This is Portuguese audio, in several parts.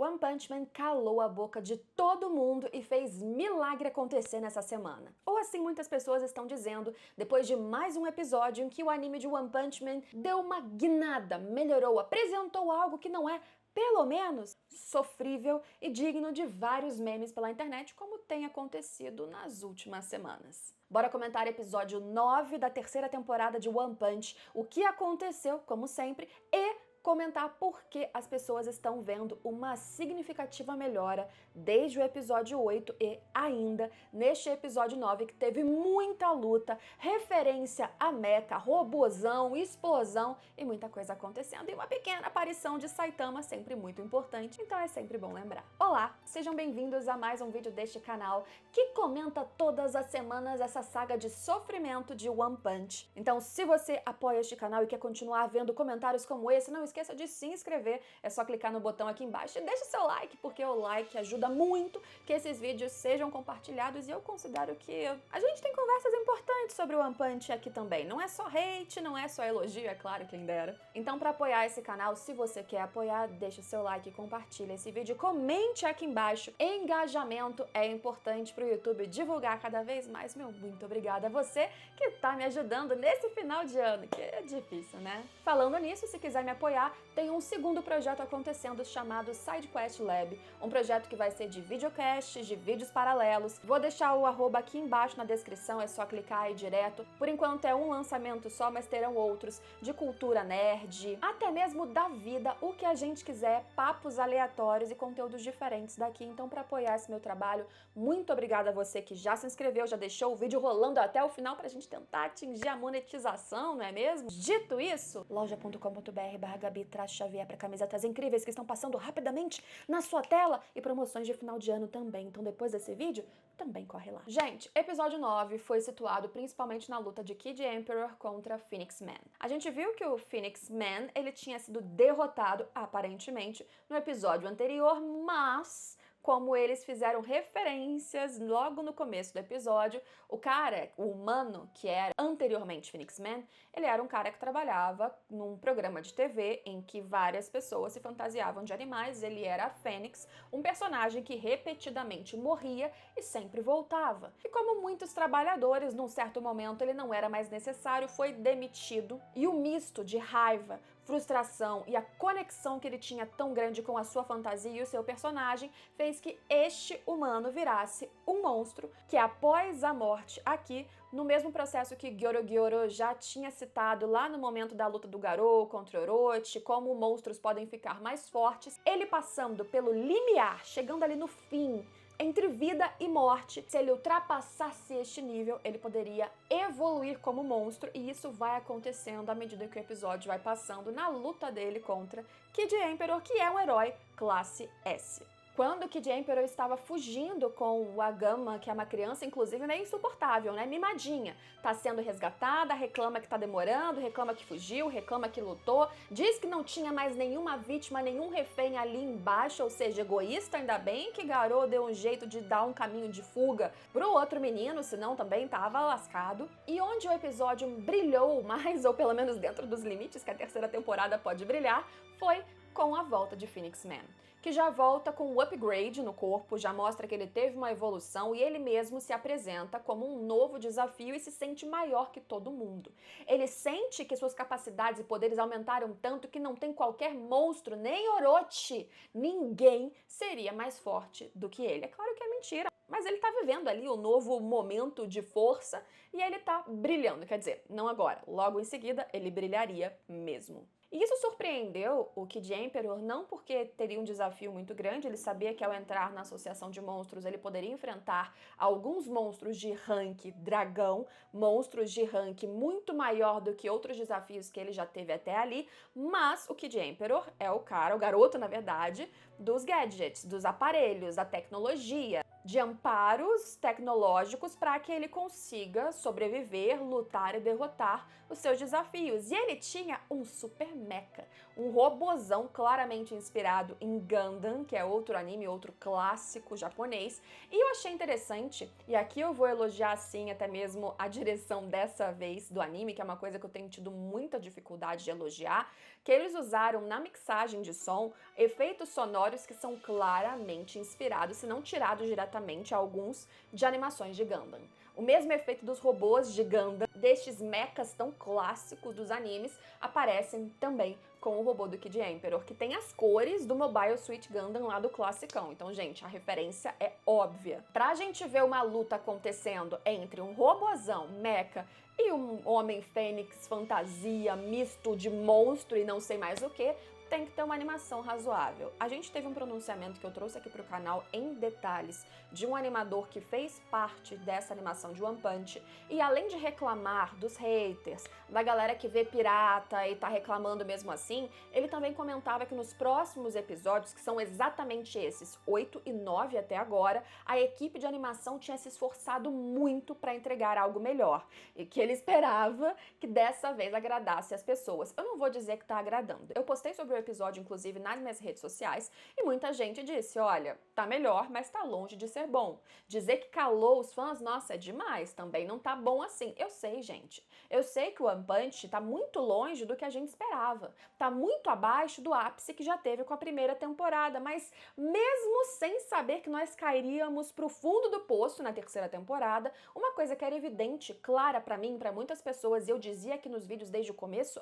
One Punch Man calou a boca de todo mundo e fez milagre acontecer nessa semana. Ou assim muitas pessoas estão dizendo, depois de mais um episódio em que o anime de One Punch Man deu uma guinada, melhorou, apresentou algo que não é, pelo menos, sofrível e digno de vários memes pela internet, como tem acontecido nas últimas semanas. Bora comentar episódio 9 da terceira temporada de One Punch, o que aconteceu, como sempre, e comentar por que as pessoas estão vendo uma significativa melhora desde o episódio 8 e ainda neste episódio 9, que teve muita luta, referência a mecha, robozão, explosão e muita coisa acontecendo, e uma pequena aparição de Saitama, sempre muito importante, então é sempre bom lembrar. Olá, sejam bem-vindos a mais um vídeo deste canal que comenta todas as semanas essa saga de sofrimento de One Punch. Então, se você apoia este canal e quer continuar vendo comentários como esse, não esqueça de se inscrever, é só clicar no botão aqui embaixo e deixe seu like, porque o like ajuda muito que esses vídeos sejam compartilhados, e eu considero que a gente tem conversas importantes sobre o One Punch aqui também. Não é só hate, não é só elogio, é claro, quem dera. Então, para apoiar esse canal, se você quer apoiar, deixa o seu like, compartilha esse vídeo, comente aqui embaixo. Engajamento é importante para o YouTube divulgar cada vez mais. Meu muito obrigada a você que tá me ajudando nesse final de ano, que é difícil, né? Falando nisso, se quiser me apoiar, tem um segundo projeto acontecendo chamado SideQuest Lab, um projeto que vai ser de videocasts, de vídeos paralelos. Vou deixar o arroba aqui embaixo na descrição, é só clicar aí direto. Por enquanto é um lançamento só, mas terão outros de cultura nerd, até mesmo da vida, o que a gente quiser, papos aleatórios e conteúdos diferentes daqui. Então, para apoiar esse meu trabalho, muito obrigada a você que já se inscreveu, já deixou o vídeo rolando até o final pra gente tentar atingir a monetização, não é mesmo? Dito isso, loja.com.br/Gabi-Xavier para camisetas incríveis que estão passando rapidamente na sua tela e promoções de final de ano também. Então, depois desse vídeo, também corre lá. Gente, episódio 9 foi situado principalmente na luta de Kid Emperor contra Phoenix Man. A gente viu que o Phoenix Man, ele tinha sido derrotado, aparentemente, no episódio anterior, mas como eles fizeram referências logo no começo do episódio, o cara, o humano, que era anteriormente Phoenix Man, ele era um cara que trabalhava num programa de TV em que várias pessoas se fantasiavam de animais. Ele era a Fênix, um personagem que repetidamente morria e sempre voltava. E como muitos trabalhadores, num certo momento ele não era mais necessário, foi demitido, e o misto de raiva, frustração e a conexão que ele tinha tão grande com a sua fantasia e o seu personagem fez que este humano virasse um monstro que, após a morte aqui, no mesmo processo que Gyoro já tinha citado lá no momento da luta do Garou contra Orochi, como monstros podem ficar mais fortes, ele passando pelo limiar, chegando ali no fim, entre vida e morte, se ele ultrapassasse este nível, ele poderia evoluir como monstro, e isso vai acontecendo à medida que o episódio vai passando na luta dele contra Kid Emperor, que é um herói classe S. Quando Kid Emperor estava fugindo com o Agama, que é uma criança, inclusive, meio insuportável, né? Mimadinha. Tá sendo resgatada, reclama que tá demorando, reclama que fugiu, reclama que lutou, diz que não tinha mais nenhuma vítima, nenhum refém ali embaixo, ou seja, egoísta. Ainda bem que Garou deu um jeito de dar um caminho de fuga pro outro menino, senão também tava lascado. E onde o episódio brilhou mais, ou pelo menos dentro dos limites que a terceira temporada pode brilhar, foi com a volta de Phoenix Man, que já volta com um upgrade no corpo, já mostra que ele teve uma evolução e ele mesmo se apresenta como um novo desafio e se sente maior que todo mundo. Ele sente que suas capacidades e poderes aumentaram tanto que não tem qualquer monstro, nem Orochi, ninguém seria mais forte do que ele. É claro que é mentira, mas ele tá vivendo ali o novo momento de força e ele tá brilhando, quer dizer, não agora, logo em seguida ele brilharia mesmo. E isso surpreendeu o Kid Emperor, não porque teria um desafio muito grande. Ele sabia que ao entrar na associação de monstros ele poderia enfrentar alguns monstros de rank dragão, monstros de rank muito maior do que outros desafios que ele já teve até ali, mas o Kid Emperor é o cara, o garoto na verdade, dos gadgets, dos aparelhos, da tecnologia. de amparos tecnológicos para que ele consiga sobreviver, lutar e derrotar os seus desafios. E ele tinha um super mecha, um robozão claramente inspirado em Gundam, que é outro anime, outro clássico japonês. E eu achei interessante, e aqui eu vou elogiar sim até mesmo a direção dessa vez do anime, que é uma coisa que eu tenho tido muita dificuldade de elogiar, que eles usaram na mixagem de som efeitos sonoros que são claramente inspirados, se não tirados diretamente, alguns de animações de Gundam. O mesmo efeito dos robôs de Gundam, destes mechas tão clássicos dos animes, aparecem também com o robô do Kid Emperor, que tem as cores do Mobile Suit Gundam lá do classicão. Então, gente, a referência é óbvia. Pra gente ver uma luta acontecendo entre um robozão, mecha, e um homem fênix fantasia, misto de monstro e não sei mais o que, tem que ter uma animação razoável. A gente teve um pronunciamento que eu trouxe aqui pro canal em detalhes de um animador que fez parte dessa animação de One Punch e além de reclamar dos haters, da galera que vê pirata e tá reclamando mesmo assim, ele também comentava que nos próximos episódios, que são exatamente esses, 8 e 9 até agora, a equipe de animação tinha se esforçado muito para entregar algo melhor e que ele esperava que dessa vez agradasse as pessoas. Eu não vou dizer que tá agradando. Eu postei sobre o episódio, inclusive, nas minhas redes sociais, e muita gente disse, olha, tá melhor, mas tá longe de ser bom. Dizer que calou os fãs, nossa, é demais, também não tá bom assim. Eu sei, gente. Eu sei que o One Punch tá muito longe do que a gente esperava. Tá muito abaixo do ápice que já teve com a primeira temporada, mas mesmo sem saber que nós cairíamos pro fundo do poço na terceira temporada, uma coisa que era evidente, clara pra mim, pra muitas pessoas, e eu dizia aqui nos vídeos desde o começo,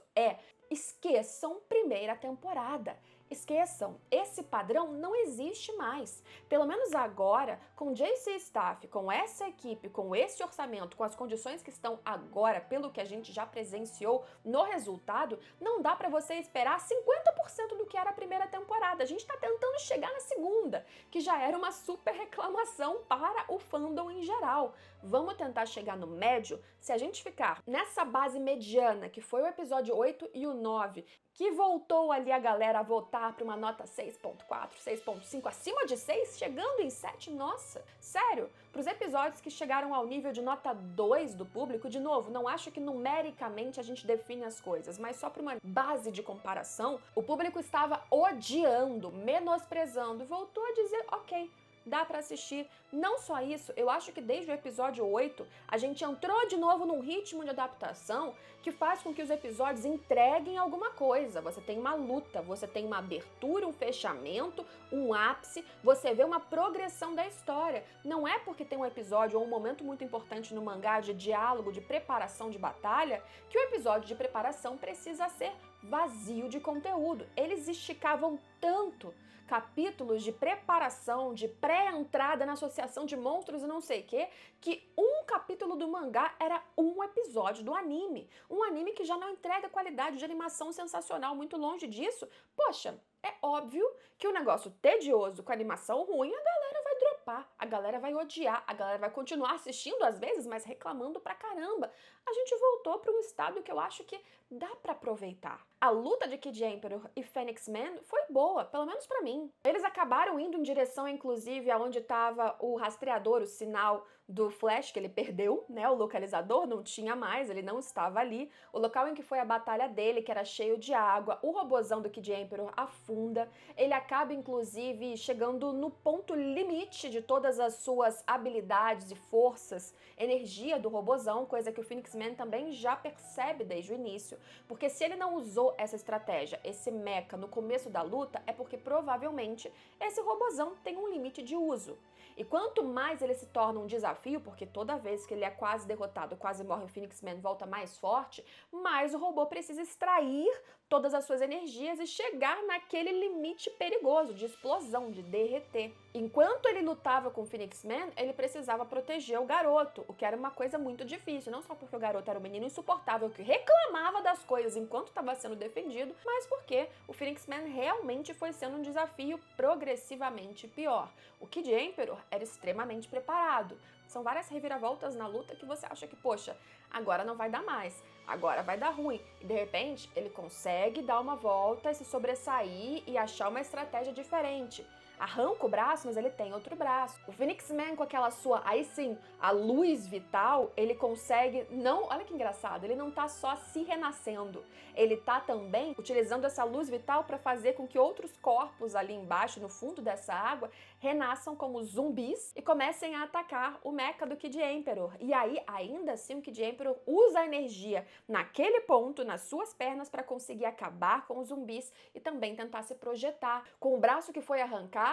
esqueçam primeira temporada. Esqueçam, esse padrão não existe mais. Pelo menos agora, com JC Staff, com essa equipe, com esse orçamento, com as condições que estão agora, pelo que a gente já presenciou no resultado, não dá pra você esperar 50% do que era a primeira temporada. A gente tá tentando chegar na segunda, que já era uma super reclamação para o fandom em geral. Vamos tentar chegar no médio. Se a gente ficar nessa base mediana, que foi o episódio 8 e o 9, que voltou ali a galera a votar para uma nota 6.4, 6.5, acima de 6, chegando em 7, nossa, sério, para os episódios que chegaram ao nível de nota 2 do público, de novo, não acho que numericamente a gente define as coisas, mas só para uma base de comparação, o público estava odiando, menosprezando, e voltou a dizer, ok, dá pra assistir. Não só isso, eu acho que desde o episódio 8, a gente entrou de novo num ritmo de adaptação que faz com que os episódios entreguem alguma coisa. Você tem uma luta, você tem uma abertura, um fechamento, um ápice, você vê uma progressão da história. Não é porque tem um episódio ou um momento muito importante no mangá de diálogo, de preparação de batalha, que o episódio de preparação precisa ser vazio de conteúdo. Eles esticavam tanto capítulos de preparação, de pré-entrada na associação de monstros e não sei o que um capítulo do mangá era um episódio do anime. Um anime que já não entrega qualidade de animação sensacional, muito longe disso. Poxa, é óbvio que o negócio tedioso com animação ruim, a galera vai dropar, a galera vai odiar, a galera vai continuar assistindo às vezes, mas reclamando pra caramba. A gente voltou para um estado que eu acho que dá pra aproveitar. A luta de Kid Emperor e Phoenix Man foi boa, pelo menos pra mim. Eles acabaram indo em direção, inclusive, aonde estava o rastreador, o sinal do Flash, que ele perdeu, né? O localizador não tinha mais, ele não estava ali. O local em que foi a batalha dele, que era cheio de água, o robozão do Kid Emperor afunda. Ele acaba, inclusive, chegando no ponto limite de todas as suas habilidades e forças, energia do robozão, coisa que o Phoenix Man também já percebe desde o início. Porque se ele não usou essa estratégia, esse mecha, no começo da luta, é porque provavelmente esse robozão tem um limite de uso. E quanto mais ele se torna um desafio, porque toda vez que ele é quase derrotado, quase morre, o Phoenix Man volta mais forte, mais o robô precisa extrair todas as suas energias e chegar naquele limite perigoso de explosão, de derreter. Enquanto ele lutava com o Phoenix Man, ele precisava proteger o garoto, o que era uma coisa muito difícil, não só porque o garoto era um menino insuportável que reclamava das coisas enquanto estava sendo defendido, mas porque o Phoenix Man realmente foi sendo um desafio progressivamente pior. O Kid Emperor era extremamente preparado. São várias reviravoltas na luta que você acha que, poxa, agora não vai dar mais, agora vai dar ruim. E de repente, ele consegue dar uma volta e se sobressair e achar uma estratégia diferente. Arranca o braço, mas ele tem outro braço. O Phoenix Man, com aquela sua, aí sim, a luz vital, ele consegue não, olha que engraçado, ele não tá só se renascendo, ele tá também utilizando essa luz vital para fazer com que outros corpos ali embaixo, no fundo dessa água, renasçam como zumbis e comecem a atacar o mecha do Kid Emperor. E aí, ainda assim, o Kid Emperor usa a energia naquele ponto, nas suas pernas, para conseguir acabar com os zumbis e também tentar se projetar. Com o braço que foi arrancado,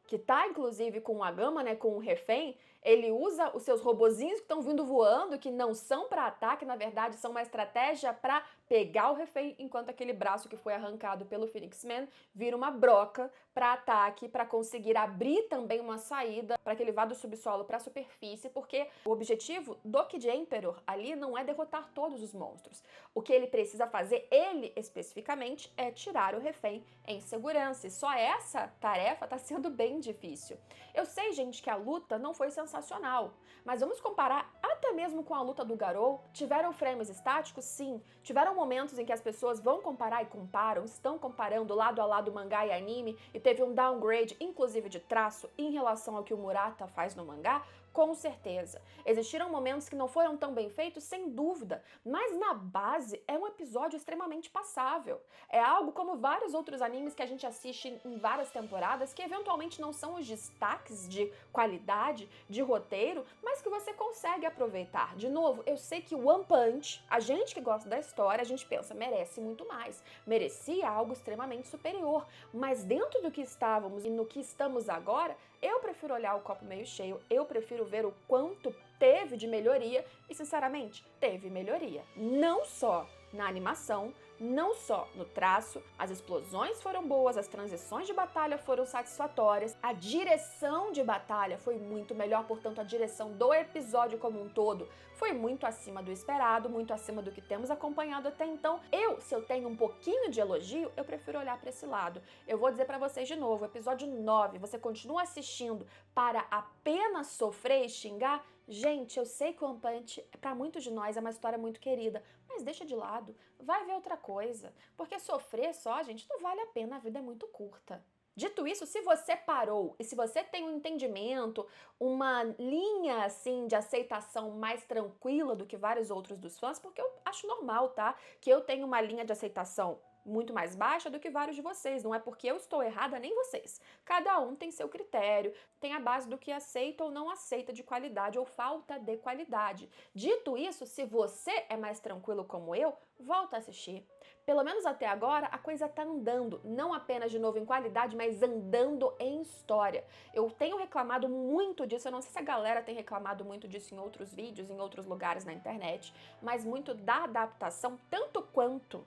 que tá inclusive com a gama, né, com o refém, ele usa os seus robozinhos que estão vindo voando, que não são para ataque, na verdade são uma estratégia para pegar o refém, enquanto aquele braço que foi arrancado pelo Phoenix Man vira uma broca para ataque, para conseguir abrir também uma saída para que ele vá do subsolo para a superfície, porque o objetivo do Kid Emperor ali não é derrotar todos os monstros. O que ele precisa fazer, ele especificamente, é tirar o refém em segurança. E só essa tarefa está sendo bem difícil. Eu sei, gente, que a luta não foi sensacional, mas vamos comparar até mesmo com a luta do Garou. Tiveram frames estáticos? Sim. Tiveram momentos em que as pessoas vão comparar e comparam, estão comparando lado a lado mangá e anime, e teve um downgrade, inclusive de traço, em relação ao que o Murata faz no mangá? Com certeza. Existiram momentos que não foram tão bem feitos, sem dúvida, mas na base é um episódio extremamente passável. É algo como vários outros animes que a gente assiste em várias temporadas, que eventualmente não são os destaques de qualidade, de roteiro, mas que você consegue aproveitar. De novo, eu sei que o One Punch, a gente que gosta da história, a gente pensa, merece muito mais. Merecia algo extremamente superior, mas dentro do que estávamos e no que estamos agora, eu prefiro olhar o copo meio cheio, eu prefiro ver o quanto teve de melhoria e, sinceramente, teve melhoria. Não só na animação, não só no traço, as explosões foram boas, as transições de batalha foram satisfatórias, a direção de batalha foi muito melhor, portanto a direção do episódio como um todo foi muito acima do esperado, muito acima do que temos acompanhado até então. Se eu tenho um pouquinho de elogio, eu prefiro olhar para esse lado. Eu vou dizer para vocês de novo, episódio 9, você continua assistindo para apenas sofrer e xingar? Gente, eu sei que o One Punch, para muitos de nós, é uma história muito querida, mas deixa de lado, vai ver outra coisa, porque sofrer só, gente, não vale a pena, a vida é muito curta. Dito isso, se você parou e se você tem um entendimento, uma linha assim de aceitação mais tranquila do que vários outros dos fãs, porque eu acho normal, tá? Que eu tenho uma linha de aceitação muito mais baixa do que vários de vocês. Não é porque eu estou errada, nem vocês. Cada um tem seu critério, tem a base do que aceita ou não aceita de qualidade ou falta de qualidade. Dito isso, se você é mais tranquilo como eu, volta a assistir. Pelo menos até agora, a coisa tá andando, não apenas de novo em qualidade, mas andando em história. Eu tenho reclamado muito disso, eu não sei se a galera tem reclamado muito disso em outros vídeos, em outros lugares na internet, mas muito da adaptação, tanto quanto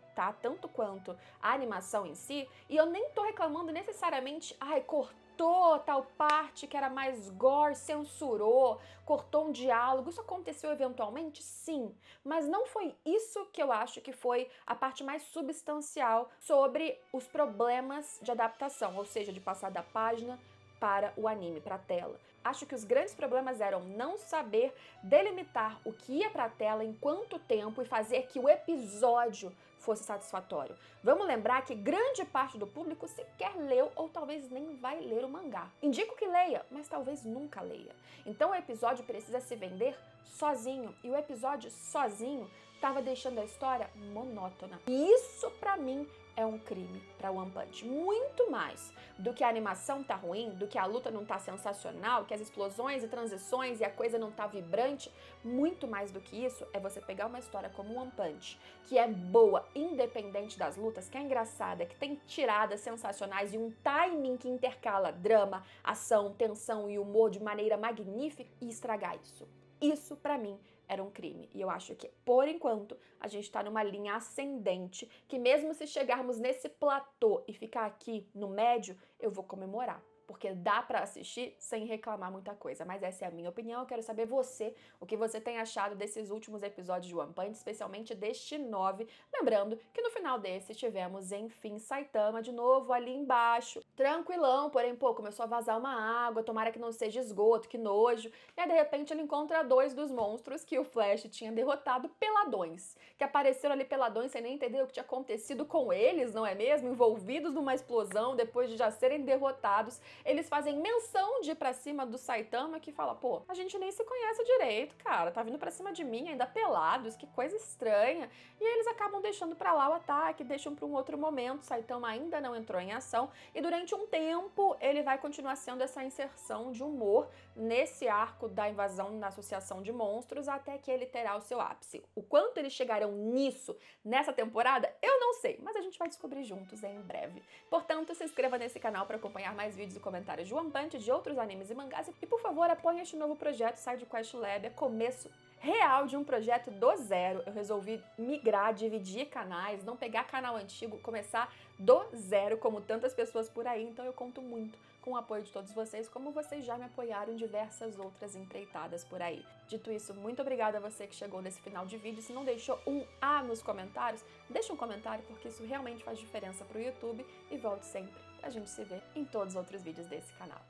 a animação em si, e eu nem tô reclamando necessariamente, cortou tal parte que era mais gore, censurou, cortou um diálogo. Isso aconteceu eventualmente? Sim, mas não foi isso que eu acho que foi a parte mais substancial sobre os problemas de adaptação, ou seja, de passar da página para o anime, para a tela. Acho que os grandes problemas eram não saber delimitar o que ia para a tela em quanto tempo e fazer que o episódio fosse satisfatório. Vamos lembrar que grande parte do público sequer leu ou talvez nem vai ler o mangá. Indico que leia, mas talvez nunca leia. Então o episódio precisa se vender sozinho, e o episódio sozinho estava deixando a história monótona. E isso, pra mim, é um crime para One Punch. Muito mais do que a animação tá ruim, do que a luta não tá sensacional, que as explosões e transições e a coisa não tá vibrante. Muito mais do que isso é você pegar uma história como One Punch, que é boa, independente das lutas, que é engraçada, que tem tiradas sensacionais e um timing que intercala drama, ação, tensão e humor de maneira magnífica, e estragar isso. Isso, pra mim, era um crime. E eu acho que, por enquanto, a gente tá numa linha ascendente, que mesmo se chegarmos nesse platô e ficar aqui no médio, eu vou comemorar. porque dá pra assistir sem reclamar muita coisa. Mas essa é a minha opinião, eu quero saber você, o que você tem achado desses últimos episódios de One Punch, especialmente deste 9. Lembrando que no final desse tivemos, enfim, Saitama de novo ali embaixo, tranquilão, porém, pô, começou a vazar uma água, tomara que não seja esgoto, que nojo. E aí, de repente, ele encontra dois dos monstros que o Flash tinha derrotado, peladões, que apareceram ali peladões sem nem entender o que tinha acontecido com eles, não é mesmo? Envolvidos numa explosão, depois de já serem derrotados. Eles fazem menção de ir pra cima do Saitama, que fala, pô, a gente nem se conhece direito, cara, tá vindo pra cima de mim, ainda pelados, que coisa estranha. E eles acabam deixando pra lá o ataque, deixam pra um outro momento, Saitama ainda não entrou em ação, e durante um tempo ele vai continuar sendo essa inserção de humor nesse arco da invasão na Associação de Monstros, até que ele terá o seu ápice. O quanto eles chegarão nisso nessa temporada, eu não sei, mas a gente vai descobrir juntos em breve. Portanto, se inscreva nesse canal para acompanhar mais vídeos e comentários de One Punch, de outros animes e mangás, e por favor apoie este novo projeto Side Quest Lab, é começo real de um projeto do zero. Eu resolvi migrar, dividir canais, não pegar canal antigo, começar do zero, como tantas pessoas por aí, então eu conto muito com o apoio de todos vocês, como vocês já me apoiaram em diversas outras empreitadas por aí. Dito isso, muito obrigada a você que chegou nesse final de vídeo. Se não deixou um A nos comentários, deixa um comentário, porque isso realmente faz diferença pro YouTube, e volte sempre pra gente se ver em todos os outros vídeos desse canal.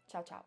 Tchau, tchau!